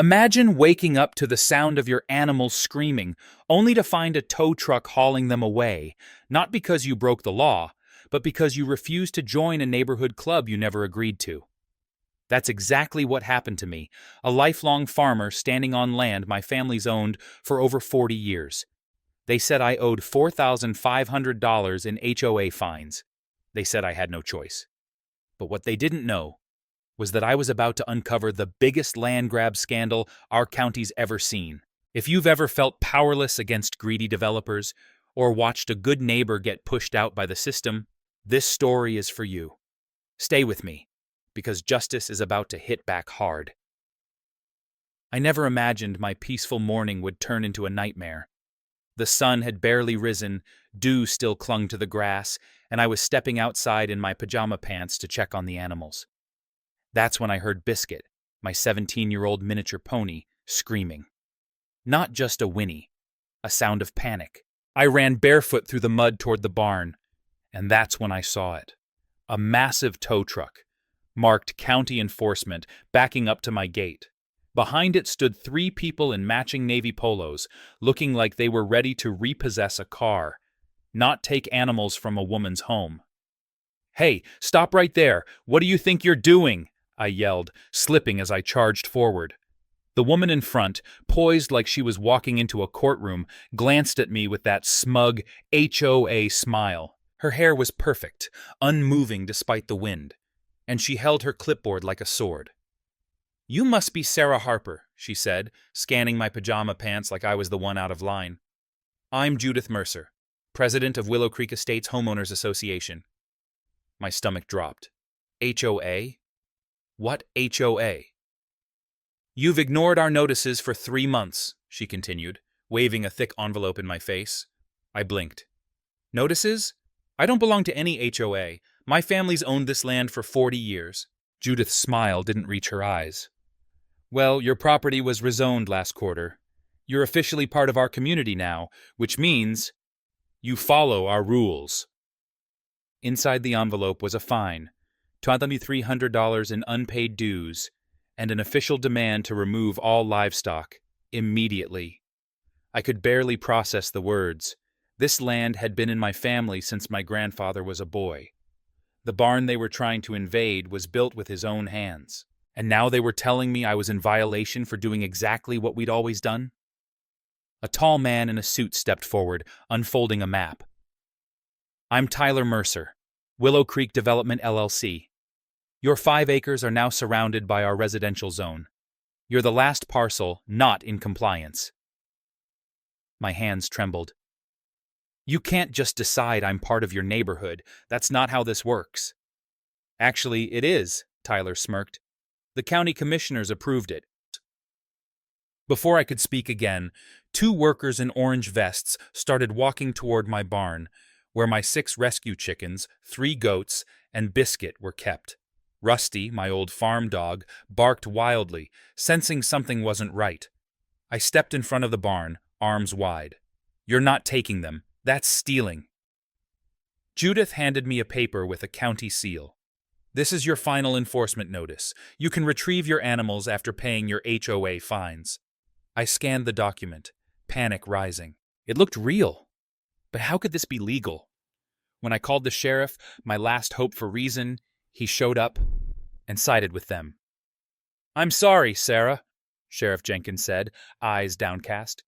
Imagine waking up to the sound of your animals screaming, only to find a tow truck hauling them away, not because you broke the law, but because you refused to join a neighborhood club you never agreed to. That's exactly what happened to me, a lifelong farmer standing on land my family's owned for over 40 years. They said I owed $4,500 in HOA fines. They said I had no choice. But what they didn't know was that I was about to uncover the biggest land grab scandal our county's ever seen. If you've ever felt powerless against greedy developers, or watched a good neighbor get pushed out by the system, this story is for you. Stay with me, because justice is about to hit back hard. I never imagined my peaceful morning would turn into a nightmare. The sun had barely risen, dew still clung to the grass, and I was stepping outside in my pajama pants to check on the animals. That's when I heard Biscuit, my 17-year-old miniature pony, screaming. Not just a whinny, a sound of panic. I ran barefoot through the mud toward the barn, and that's when I saw it. A massive tow truck, marked County Enforcement, backing up to my gate. Behind it stood 3 people in matching navy polos, looking like they were ready to repossess a car, not take animals from a woman's home. "Hey, stop right there! What do you think you're doing?" I yelled, slipping as I charged forward. The woman in front, poised like she was walking into a courtroom, glanced at me with that smug HOA smile. Her hair was perfect, unmoving despite the wind, and she held her clipboard like a sword. "You must be Sarah Harper," she said, scanning my pajama pants like I was the one out of line. "I'm Judith Mercer, president of Willow Creek Estates Homeowners Association." My stomach dropped. HOA? What HOA? "You've ignored our notices for 3 months," she continued, waving a thick envelope in my face. I blinked. "Notices? I don't belong to any HOA. My family's owned this land for 40 years. Judith's smile didn't reach her eyes. "Well, your property was rezoned last quarter. You're officially part of our community now, which means you follow our rules." Inside the envelope was a fine, $2,300 in unpaid dues, and an official demand to remove all livestock, immediately. I could barely process the words. This land had been in my family since my grandfather was a boy. The barn they were trying to invade was built with his own hands. And now they were telling me I was in violation for doing exactly what we'd always done? A tall man in a suit stepped forward, unfolding a map. "I'm Tyler Mercer, Willow Creek Development LLC. Your 5 acres are now surrounded by our residential zone. You're the last parcel not in compliance." My hands trembled. "You can't just decide I'm part of your neighborhood. That's not how this works." "Actually, it is," Tyler smirked. "The county commissioners approved it." Before I could speak again, 2 workers in orange vests started walking toward my barn, where my 6 rescue chickens, 3 goats, and Biscuit were kept. Rusty, my old farm dog, barked wildly, sensing something wasn't right. I stepped in front of the barn, arms wide. "You're not taking them. That's stealing." Judith handed me a paper with a county seal. "This is your final enforcement notice. You can retrieve your animals after paying your HOA fines." I scanned the document, panic rising. It looked real. But how could this be legal? When I called the sheriff, my last hope for reason, he showed up and sided with them. "I'm sorry, Sarah," Sheriff Jenkins said, eyes downcast.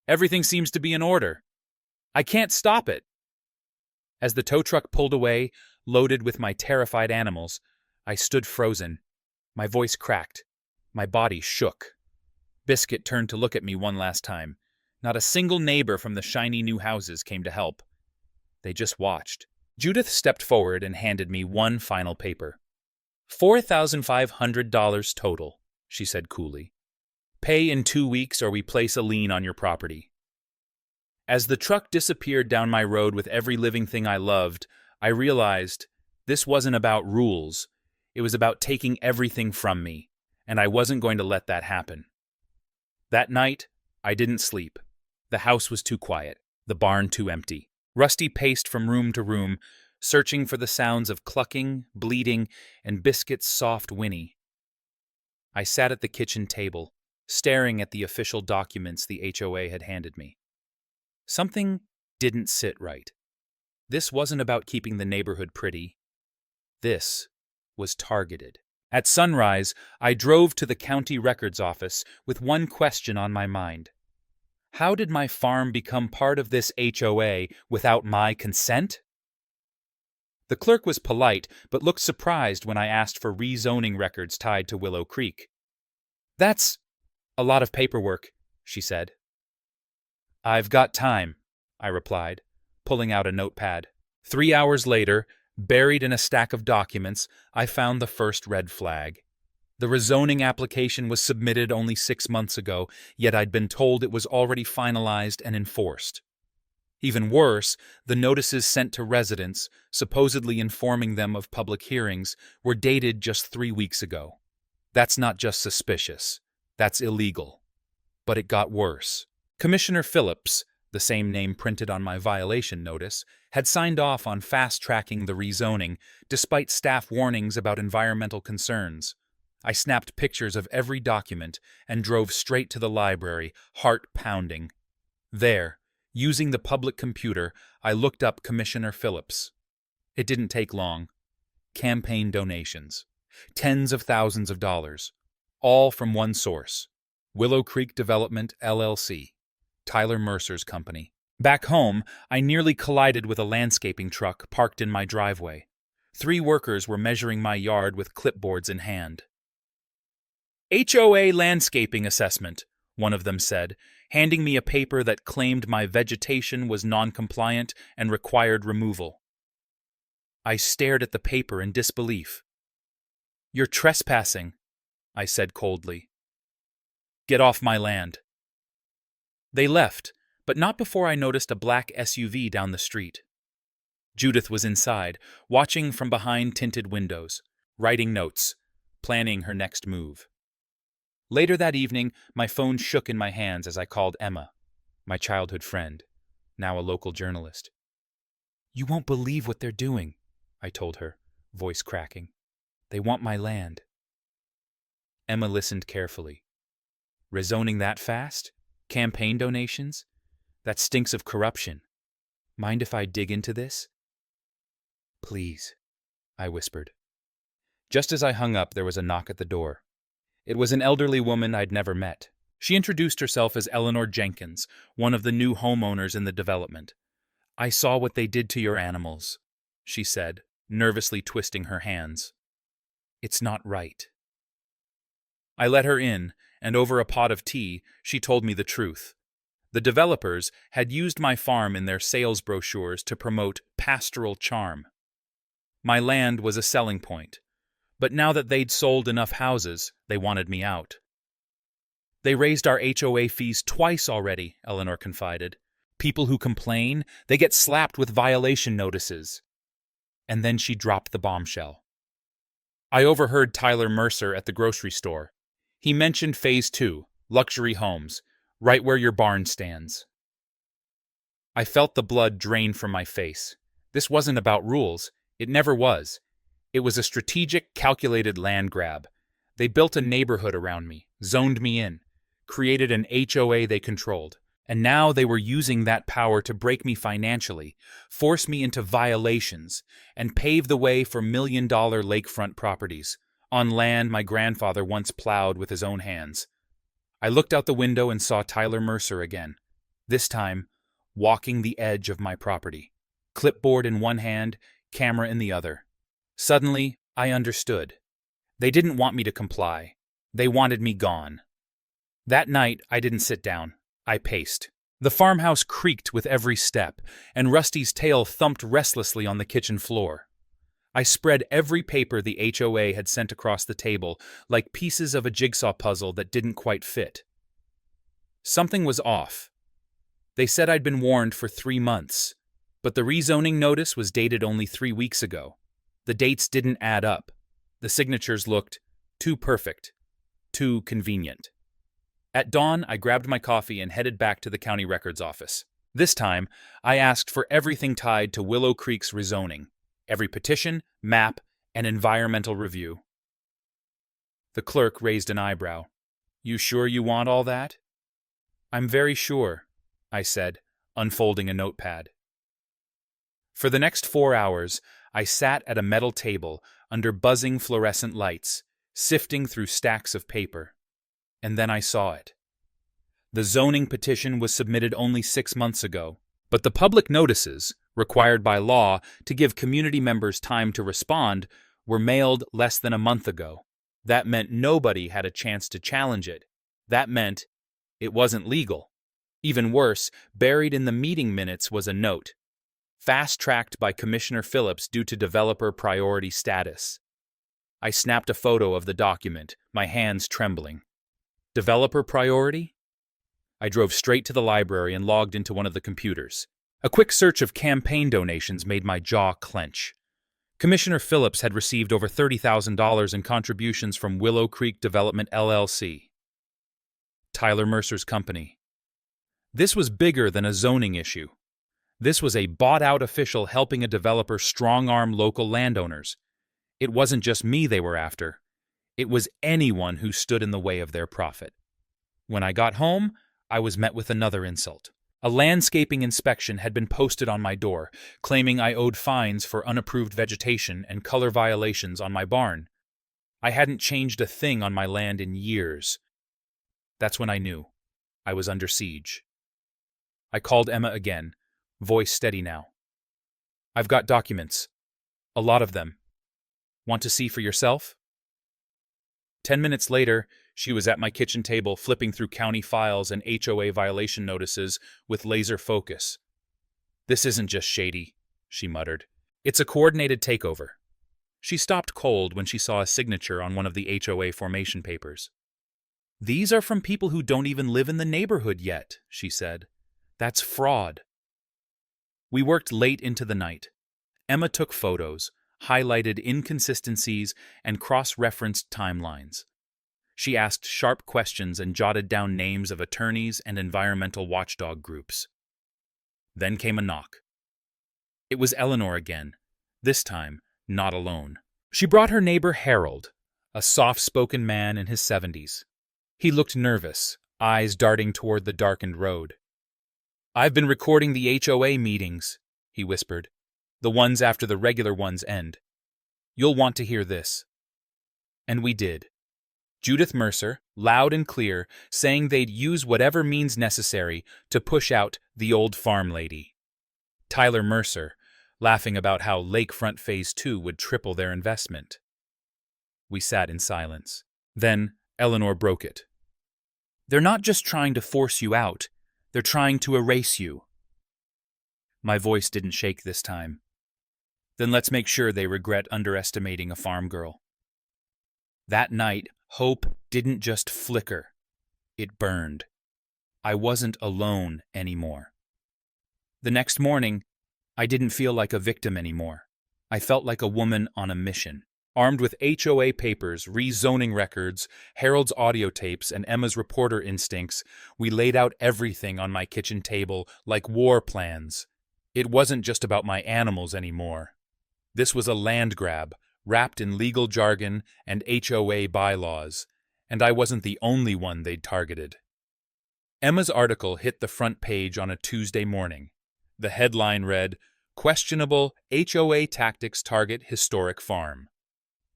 "Everything seems to be in order. I can't stop it." As the tow truck pulled away, loaded with my terrified animals, I stood frozen. My voice cracked. My body shook. Biscuit turned to look at me one last time. Not a single neighbor from the shiny new houses came to help. They just watched. Judith stepped forward and handed me one final paper. $4,500 total, she said coolly. "Pay in 2 weeks or we place a lien on your property." As the truck disappeared down my road with every living thing I loved, I realized this wasn't about rules. It was about taking everything from me, and I wasn't going to let that happen. That night, I didn't sleep. The house was too quiet, the barn too empty. Rusty paced from room to room, searching for the sounds of clucking, bleating, and Biscuit's soft whinny. I sat at the kitchen table, staring at the official documents the HOA had handed me. Something didn't sit right. This wasn't about keeping the neighborhood pretty. This was targeted. At sunrise, I drove to the county records office with one question on my mind. How did my farm become part of this HOA without my consent? The clerk was polite, but looked surprised when I asked for rezoning records tied to Willow Creek. "That's a lot of paperwork," she said. "I've got time," I replied, pulling out a notepad. 3 hours later, buried in a stack of documents, I found the first red flag. The rezoning application was submitted only 6 months ago, yet I'd been told it was already finalized and enforced. Even worse, the notices sent to residents, supposedly informing them of public hearings, were dated just 3 weeks ago. That's not just suspicious. That's illegal. But it got worse. Commissioner Phillips, the same name printed on my violation notice, had signed off on fast-tracking the rezoning, despite staff warnings about environmental concerns. I snapped pictures of every document and drove straight to the library, heart pounding. There, using the public computer, I looked up Commissioner Phillips. It didn't take long. Campaign donations. Tens of thousands of dollars. All from one source. Willow Creek Development, LLC. Tyler Mercer's company. Back home, I nearly collided with a landscaping truck parked in my driveway. 3 workers were measuring my yard with clipboards in hand. "HOA landscaping assessment," one of them said, handing me a paper that claimed my vegetation was non-compliant and required removal. I stared at the paper in disbelief. "You're trespassing," I said coldly. "Get off my land." They left, but not before I noticed a black SUV down the street. Judith was inside, watching from behind tinted windows, writing notes, planning her next move. Later that evening, my phone shook in my hands as I called Emma, my childhood friend, now a local journalist. "You won't believe what they're doing," I told her, voice cracking. "They want my land." Emma listened carefully. "Rezoning that fast? Campaign donations? That stinks of corruption. Mind if I dig into this?" "Please," I whispered. Just as I hung up, there was a knock at the door. It was an elderly woman I'd never met. She introduced herself as Eleanor Jenkins, one of the new homeowners in the development. "I saw what they did to your animals," she said, nervously twisting her hands. "It's not right." I let her in, and over a pot of tea, she told me the truth. The developers had used my farm in their sales brochures to promote pastoral charm. My land was a selling point, but now that they'd sold enough houses, they wanted me out. "They raised our HOA fees twice already," Eleanor confided. "People who complain, they get slapped with violation notices." And then she dropped the bombshell. I overheard Tyler Mercer at the grocery store. He mentioned Phase 2, luxury homes, right where your barn stands. I felt the blood drain from my face. This wasn't about rules. It never was. It was a strategic, calculated land grab. They built a neighborhood around me, zoned me in, created an HOA they controlled, and now they were using that power to break me financially, force me into violations, and pave the way for million-dollar lakefront properties, on land my grandfather once plowed with his own hands. I looked out the window and saw Tyler Mercer again, this time walking the edge of my property, clipboard in one hand, camera in the other. Suddenly, I understood. They didn't want me to comply. They wanted me gone. That night, I didn't sit down. I paced. The farmhouse creaked with every step, and Rusty's tail thumped restlessly on the kitchen floor. I spread every paper the HOA had sent across the table, like pieces of a jigsaw puzzle that didn't quite fit. Something was off. They said I'd been warned for 3 months, but the rezoning notice was dated only 3 weeks ago. The dates didn't add up. The signatures looked too perfect, too convenient. At dawn, I grabbed my coffee and headed back to the county records office. This time, I asked for everything tied to Willow Creek's rezoning. Every petition, map, and environmental review. The clerk raised an eyebrow. You sure you want all that? I'm very sure, I said, unfolding a notepad. For the next 4 hours, I sat at a metal table under buzzing fluorescent lights, sifting through stacks of paper. And then I saw it. The zoning petition was submitted only 6 months ago, but the public notices, required by law to give community members time to respond, were mailed less than a month ago. That meant nobody had a chance to challenge it. That meant it wasn't legal. Even worse, buried in the meeting minutes was a note, fast-tracked by Commissioner Phillips due to developer priority status. I snapped a photo of the document, my hands trembling. Developer priority? I drove straight to the library and logged into one of the computers. A quick search of campaign donations made my jaw clench. Commissioner Phillips had received over $30,000 in contributions from Willow Creek Development LLC, Tyler Mercer's company. This was bigger than a zoning issue. This was a bought-out official helping a developer strong-arm local landowners. It wasn't just me they were after. It was anyone who stood in the way of their profit. When I got home, I was met with another insult. A landscaping inspection had been posted on my door, claiming I owed fines for unapproved vegetation and color violations on my barn. I hadn't changed a thing on my land in years. That's when I knew I was under siege. I called Emma again, voice steady now. I've got documents. A lot of them. Want to see for yourself? 10 minutes later, she was at my kitchen table flipping through county files and HOA violation notices with laser focus. This isn't just shady, she muttered. It's a coordinated takeover. She stopped cold when she saw a signature on one of the HOA formation papers. These are from people who don't even live in the neighborhood yet, she said. That's fraud. We worked late into the night. Emma took photos, highlighted inconsistencies, and cross-referenced timelines. She asked sharp questions and jotted down names of attorneys and environmental watchdog groups. Then came a knock. It was Eleanor again, this time not alone. She brought her neighbor Harold, a soft-spoken man in his 70s. He looked nervous, eyes darting toward the darkened road. I've been recording the HOA meetings, he whispered, the ones after the regular ones end. You'll want to hear this. And we did. Judith Mercer, loud and clear, saying they'd use whatever means necessary to push out the old farm lady. Tyler Mercer, laughing about how Lakefront Phase 2 would triple their investment. We sat in silence. Then Eleanor broke it. They're not just trying to force you out. They're trying to erase you. My voice didn't shake this time. Then let's make sure they regret underestimating a farm girl. That night, hope didn't just flicker. It burned. I wasn't alone anymore. The next morning, I didn't feel like a victim anymore. I felt like a woman on a mission. Armed with HOA papers, rezoning records, Harold's audio tapes, and Emma's reporter instincts, we laid out everything on my kitchen table like war plans. It wasn't just about my animals anymore. This was a land grab, wrapped in legal jargon and HOA bylaws, and I wasn't the only one they'd targeted. Emma's article hit the front page on a Tuesday morning. The headline read, "Questionable HOA Tactics Target Historic Farm."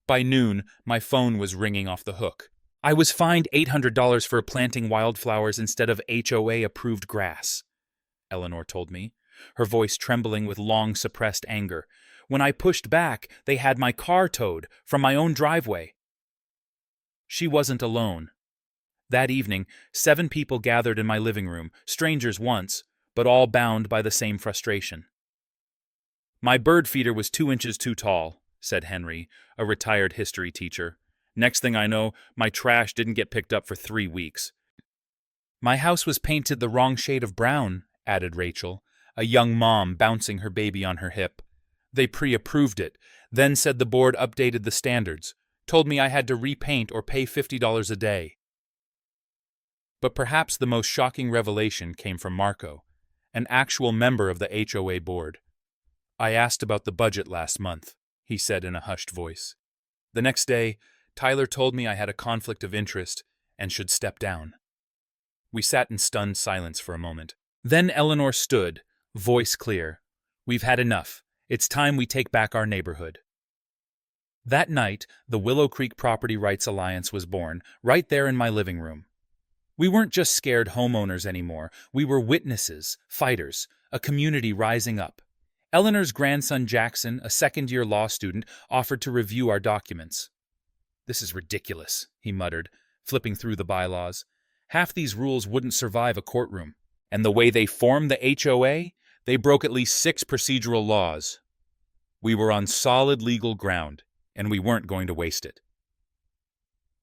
By noon, my phone was ringing off the hook. I was fined $800 for planting wildflowers instead of HOA-approved grass, Eleanor told me, her voice trembling with long-suppressed anger. When I pushed back, they had my car towed from my own driveway. She wasn't alone. That evening, 7 people gathered in my living room, strangers once, but all bound by the same frustration. My bird feeder was 2 inches too tall, said Henry, a retired history teacher. Next thing I know, my trash didn't get picked up for 3 weeks. My house was painted the wrong shade of brown, added Rachel, a young mom bouncing her baby on her hip. They pre-approved it, then said the board updated the standards, told me I had to repaint or pay $50 a day. But perhaps the most shocking revelation came from Marco, an actual member of the HOA board. I asked about the budget last month, he said in a hushed voice. The next day, Tyler told me I had a conflict of interest and should step down. We sat in stunned silence for a moment. Then Eleanor stood, voice clear. "We've had enough. It's time we take back our neighborhood." That night, the Willow Creek Property Rights Alliance was born, right there in my living room. We weren't just scared homeowners anymore. We were witnesses, fighters, a community rising up. Eleanor's grandson Jackson, a second-year law student, offered to review our documents. "This is ridiculous," he muttered, flipping through the bylaws. "Half these rules wouldn't survive a courtroom. And the way they formed the HOA, they broke at least 6 procedural laws." We were on solid legal ground, and we weren't going to waste it.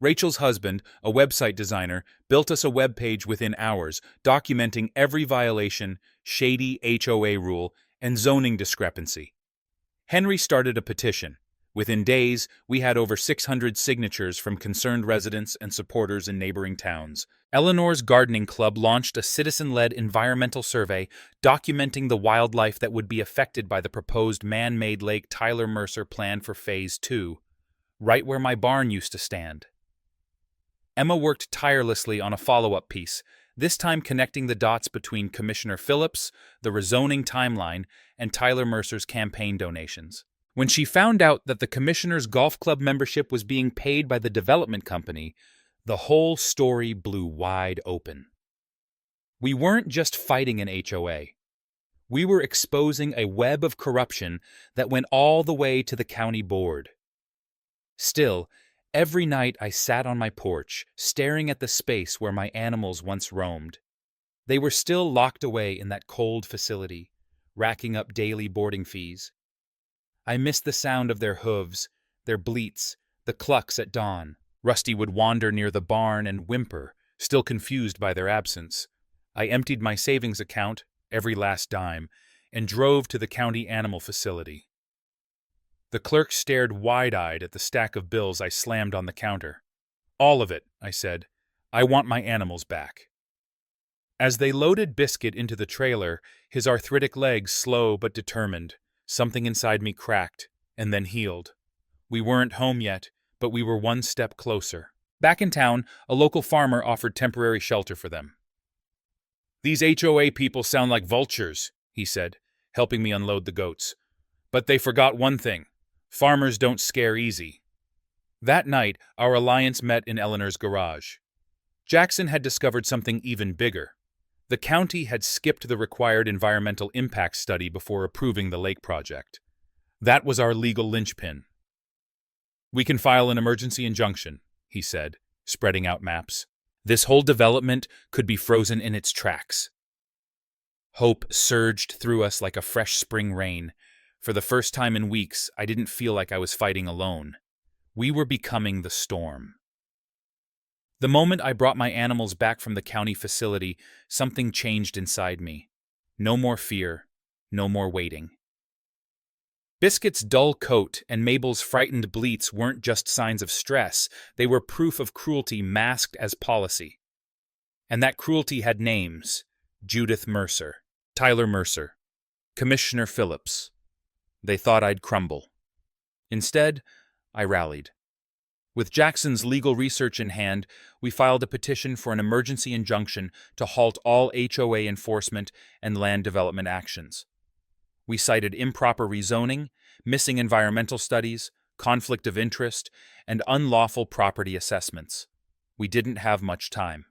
Rachel's husband, a website designer, built us a web page within hours, documenting every violation, shady HOA rule, and zoning discrepancy. Henry started a petition. Within days, we had over 600 signatures from concerned residents and supporters in neighboring towns. Eleanor's Gardening Club launched a citizen-led environmental survey documenting the wildlife that would be affected by the proposed man-made Lake Tyler Mercer plan for Phase 2, right where my barn used to stand. Emma worked tirelessly on a follow-up piece, this time connecting the dots between Commissioner Phillips, the rezoning timeline, and Tyler Mercer's campaign donations. When she found out that the commissioner's golf club membership was being paid by the development company, the whole story blew wide open. We weren't just fighting an HOA. We were exposing a web of corruption that went all the way to the county board. Still, every night I sat on my porch, staring at the space where my animals once roamed. They were still locked away in that cold facility, racking up daily boarding fees. I missed the sound of their hooves, their bleats, the clucks at dawn. Rusty would wander near the barn and whimper, still confused by their absence. I emptied my savings account, every last dime, and drove to the county animal facility. The clerk stared wide-eyed at the stack of bills I slammed on the counter. "All of it," I said. "I want my animals back." As they loaded Biscuit into the trailer, his arthritic legs slow but determined, something inside me cracked, and then healed. We weren't home yet, but we were one step closer. Back in town, a local farmer offered temporary shelter for them. "These HOA people sound like vultures," he said, helping me unload the goats. "But they forgot one thing. Farmers don't scare easy." That night, our alliance met in Eleanor's garage. Jackson had discovered something even bigger. The county had skipped the required environmental impact study before approving the lake project. That was our legal linchpin. "We can file an emergency injunction," he said, spreading out maps. "This whole development could be frozen in its tracks." Hope surged through us like a fresh spring rain. For the first time in weeks, I didn't feel like I was fighting alone. We were becoming the storm. The moment I brought my animals back from the county facility, something changed inside me. No more fear, no more waiting. Biscuit's dull coat and Mabel's frightened bleats weren't just signs of stress, they were proof of cruelty masked as policy. And that cruelty had names: Judith Mercer, Tyler Mercer, Commissioner Phillips. They thought I'd crumble. Instead, I rallied. With Jackson's legal research in hand, we filed a petition for an emergency injunction to halt all HOA enforcement and land development actions. We cited improper rezoning, missing environmental studies, conflict of interest, and unlawful property assessments. We didn't have much time.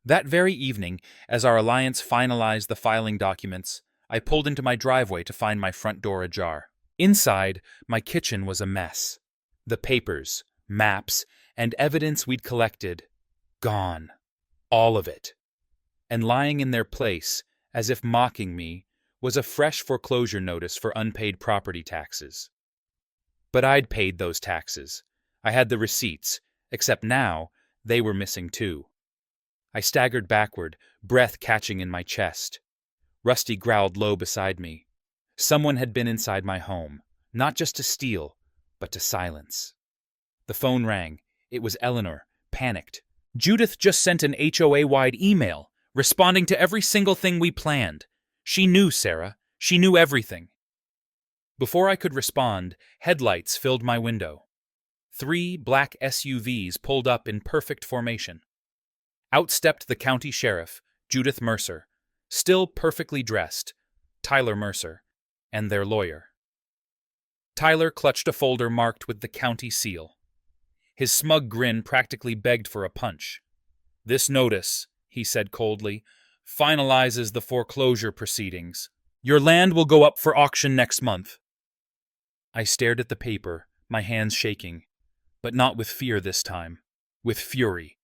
That very evening, as our alliance finalized the filing documents, I pulled into my driveway to find my front door ajar. Inside, my kitchen was a mess. The papers, maps, and evidence we'd collected, gone. All of it. And lying in their place, as if mocking me, was a fresh foreclosure notice for unpaid property taxes. But I'd paid those taxes. I had the receipts, except now they were missing too. I staggered backward, breath catching in my chest. Rusty growled low beside me. Someone had been inside my home, not just to steal, but to silence. The phone rang. It was Eleanor, panicked. "Judith just sent an HOA-wide email, responding to every single thing we planned. She knew, Sarah. She knew everything." Before I could respond, headlights filled my window. 3 black SUVs pulled up in perfect formation. Out stepped the county sheriff, Judith Mercer, still perfectly dressed, Tyler Mercer, and their lawyer. Tyler clutched a folder marked with the county seal. His smug grin practically begged for a punch. "This notice," he said coldly, "finalizes the foreclosure proceedings. Your land will go up for auction next month." I stared at the paper, my hands shaking, but not with fear this time, with fury.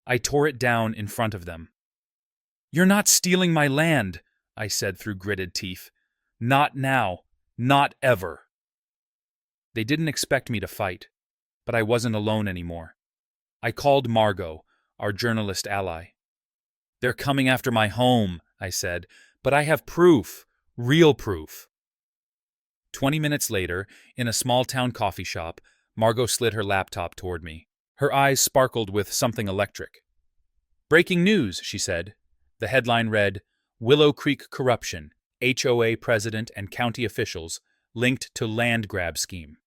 I tore it down in front of them. "You're not stealing my land," I said through gritted teeth. "Not now. Not ever." They didn't expect me to fight, but I wasn't alone anymore. I called Margot, our journalist ally. "They're coming after my home," I said, "but I have proof, real proof." 20 minutes later, in a small-town coffee shop, Margot slid her laptop toward me. Her eyes sparkled with something electric. "Breaking news," she said. The headline read, "Willow Creek Corruption, HOA President and County Officials Linked to Land Grab Scheme."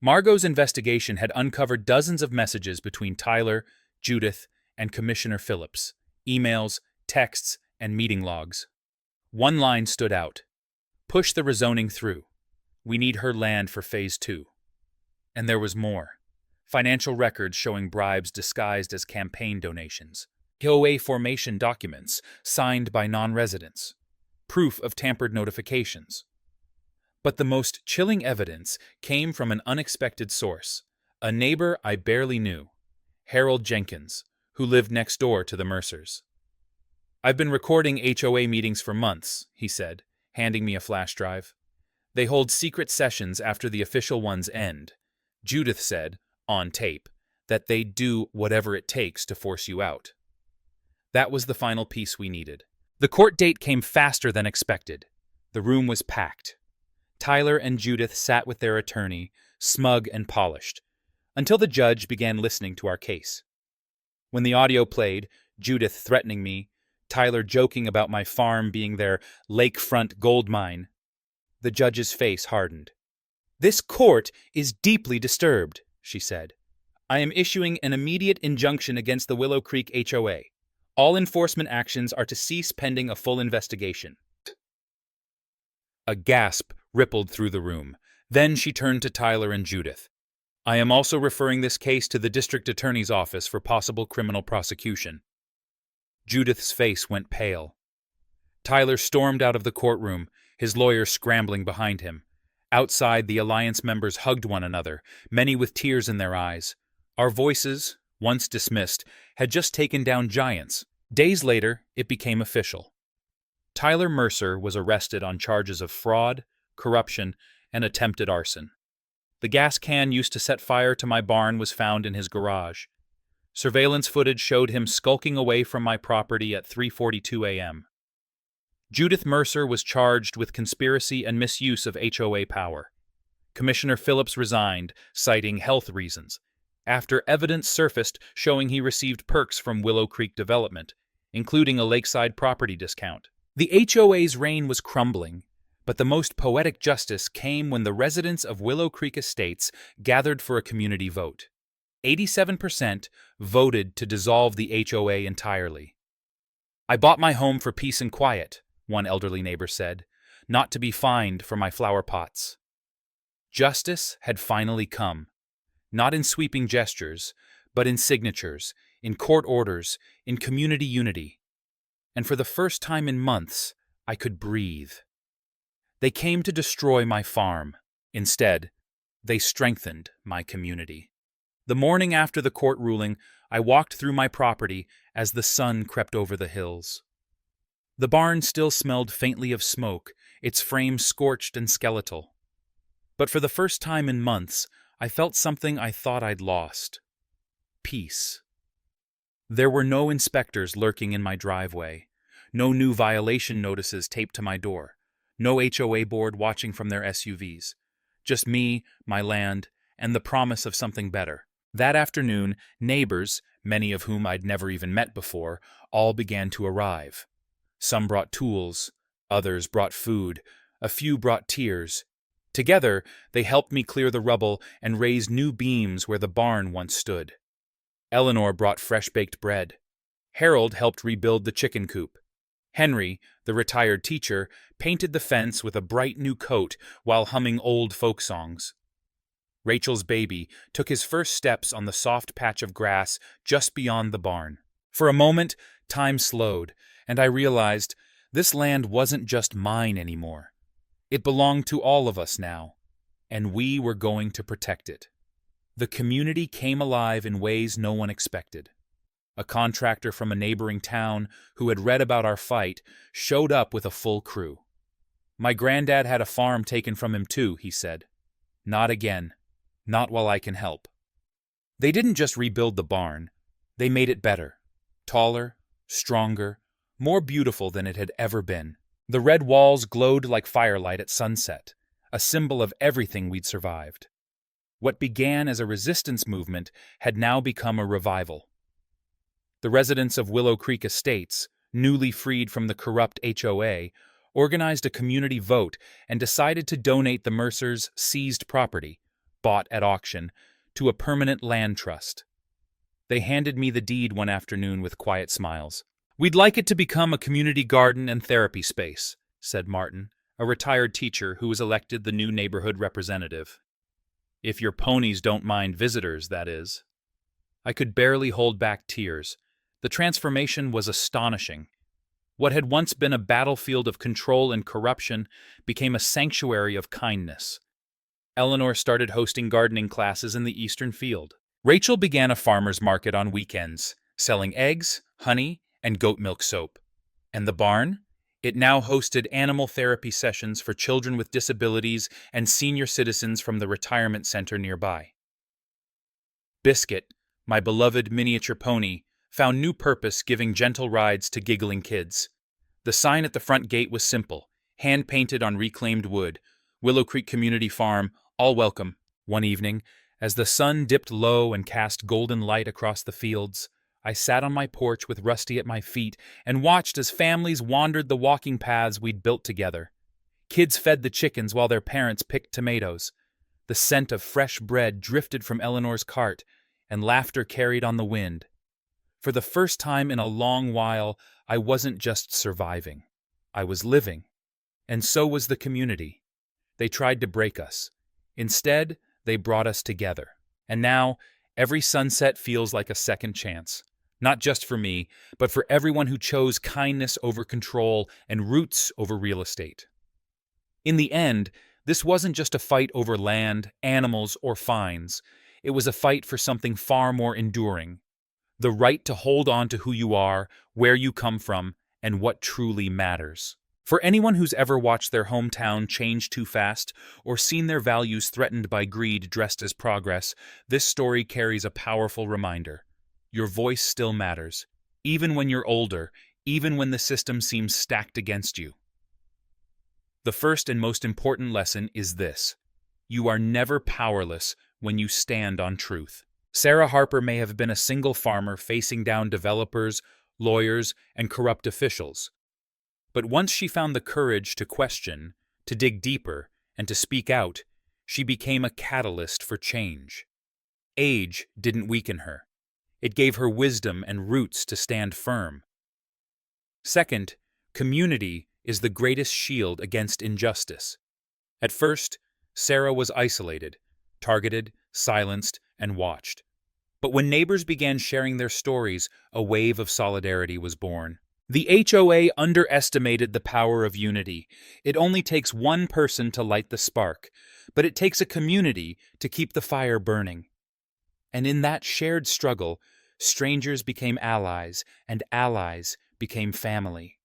Margot's investigation had uncovered dozens of messages between Tyler, Judith, and Commissioner Phillips, emails, texts, and meeting logs. One line stood out. "Push the rezoning through. We need her land for Phase 2. And there was more. Financial records showing bribes disguised as campaign donations. HOA formation documents signed by non-residents. Proof of tampered notifications. But the most chilling evidence came from an unexpected source, a neighbor I barely knew, Harold Jenkins, who lived next door to the Mercers. "I've been recording HOA meetings for months," he said, handing me a flash drive. "They hold secret sessions after the official ones end. Judith said, on tape, that they'd do whatever it takes to force you out." That was the final piece we needed. The court date came faster than expected. The room was packed. Tyler and Judith sat with their attorney, smug and polished, until the judge began listening to our case. When the audio played, Judith threatening me, Tyler joking about my farm being their lakefront gold mine, the judge's face hardened. "This court is deeply disturbed," she said. "I am issuing an immediate injunction against the Willow Creek HOA. All enforcement actions are to cease pending a full investigation." A gasp rippled through the room. Then she turned to Tyler and Judith. "I am also referring this case to the district attorney's office for possible criminal prosecution." Judith's face went pale. Tyler stormed out of the courtroom, his lawyer scrambling behind him. Outside, the Alliance members hugged one another, many with tears in their eyes. Our voices, once dismissed, had just taken down giants. Days later, it became official. Tyler Mercer was arrested on charges of fraud, corruption, and attempted arson. The gas can used to set fire to my barn was found in his garage. Surveillance footage showed him skulking away from my property at 3:42 a.m. Judith Mercer was charged with conspiracy and misuse of HOA power. Commissioner Phillips resigned, citing health reasons, after evidence surfaced showing he received perks from Willow Creek Development, including a lakeside property discount. The HOA's reign was crumbling, but the most poetic justice came when the residents of Willow Creek Estates gathered for a community vote. 87% voted to dissolve the HOA entirely. "I bought my home for peace and quiet," one elderly neighbor said, "not to be fined for my flower pots." Justice had finally come, not in sweeping gestures, but in signatures, in court orders, in community unity. And for the first time in months, I could breathe. They came to destroy my farm. Instead, they strengthened my community. The morning after the court ruling, I walked through my property as the sun crept over the hills. The barn still smelled faintly of smoke, its frame scorched and skeletal. But for the first time in months, I felt something I thought I'd lost. Peace. There were no inspectors lurking in my driveway, no new violation notices taped to my door, no HOA board watching from their SUVs. Just me, my land, and the promise of something better. That afternoon, neighbors, many of whom I'd never even met before, all began to arrive. Some brought tools, others brought food, a few brought tears. Together, they helped me clear the rubble and raise new beams where the barn once stood. Eleanor brought fresh-baked bread. Harold helped rebuild the chicken coop. Henry, the retired teacher, painted the fence with a bright new coat while humming old folk songs. Rachel's baby took his first steps on the soft patch of grass just beyond the barn. For a moment, time slowed, and I realized this land wasn't just mine anymore. It belonged to all of us now, and we were going to protect it. The community came alive in ways no one expected. A contractor from a neighboring town who had read about our fight showed up with a full crew. "My granddad had a farm taken from him too," he said. "Not again. Not while I can help." They didn't just rebuild the barn. They made it better. Taller, stronger, more beautiful than it had ever been. The red walls glowed like firelight at sunset, a symbol of everything we'd survived. What began as a resistance movement had now become a revival. The residents of Willow Creek Estates, newly freed from the corrupt HOA, organized a community vote and decided to donate the Mercers' seized property, bought at auction, to a permanent land trust. They handed me the deed one afternoon with quiet smiles. "We'd like it to become a community garden and therapy space," said Martin, a retired teacher who was elected the new neighborhood representative. "If your ponies don't mind visitors, that is." I could barely hold back tears. The transformation was astonishing. What had once been a battlefield of control and corruption became a sanctuary of kindness. Eleanor started hosting gardening classes in the eastern field. Rachel began a farmer's market on weekends, selling eggs, honey, and goat milk soap. And the barn? It now hosted animal therapy sessions for children with disabilities and senior citizens from the retirement center nearby. Biscuit, my beloved miniature pony, found new purpose giving gentle rides to giggling kids. The sign at the front gate was simple, hand-painted on reclaimed wood, "Willow Creek Community Farm, all welcome." One evening, as the sun dipped low and cast golden light across the fields, I sat on my porch with Rusty at my feet and watched as families wandered the walking paths we'd built together. Kids fed the chickens while their parents picked tomatoes. The scent of fresh bread drifted from Eleanor's cart, and laughter carried on the wind. For the first time in a long while, I wasn't just surviving. I was living. And so was the community. They tried to break us. Instead, they brought us together. And now, every sunset feels like a second chance. Not just for me, but for everyone who chose kindness over control and roots over real estate. In the end, this wasn't just a fight over land, animals, or fines. It was a fight for something far more enduring. The right to hold on to who you are, where you come from, and what truly matters. For anyone who's ever watched their hometown change too fast or seen their values threatened by greed dressed as progress, this story carries a powerful reminder. Your voice still matters, even when you're older, even when the system seems stacked against you. The first and most important lesson is this: you are never powerless when you stand on truth. Sarah Harper may have been a single farmer facing down developers, lawyers, and corrupt officials. But once she found the courage to question, to dig deeper, and to speak out, she became a catalyst for change. Age didn't weaken her. It gave her wisdom and roots to stand firm. Second, community is the greatest shield against injustice. At first, Sarah was isolated, targeted, silenced, and watched. But when neighbors began sharing their stories, a wave of solidarity was born. The HOA underestimated the power of unity. It only takes one person to light the spark, but it takes a community to keep the fire burning. And in that shared struggle, strangers became allies, and allies became family.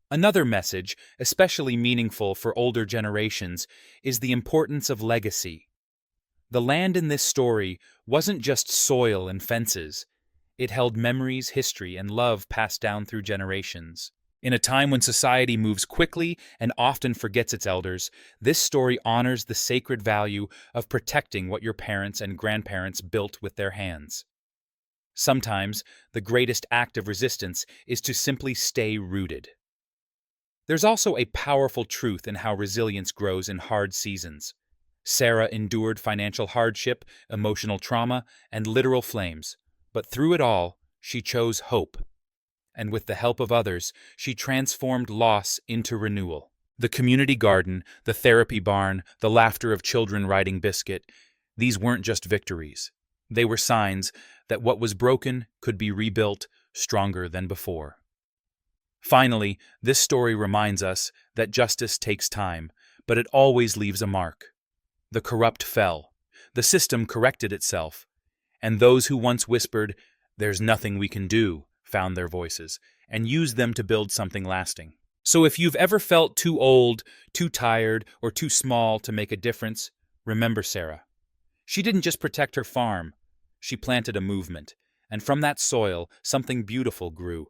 Another message, especially meaningful for older generations, is the importance of legacy. The land in this story wasn't just soil and fences. It held memories, history, and love passed down through generations. In a time when society moves quickly and often forgets its elders, this story honors the sacred value of protecting what your parents and grandparents built with their hands. Sometimes, the greatest act of resistance is to simply stay rooted. There's also a powerful truth in how resilience grows in hard seasons. Sarah endured financial hardship, emotional trauma, and literal flames. But through it all, she chose hope. And with the help of others, she transformed loss into renewal. The community garden, the therapy barn, the laughter of children riding biscuit, these weren't just victories. They were signs that what was broken could be rebuilt stronger than before. Finally, this story reminds us that justice takes time, but it always leaves a mark. The corrupt fell, the system corrected itself, and those who once whispered, "There's nothing we can do," found their voices, and used them to build something lasting. So if you've ever felt too old, too tired, or too small to make a difference, remember Sarah. She didn't just protect her farm, she planted a movement, and from that soil, something beautiful grew.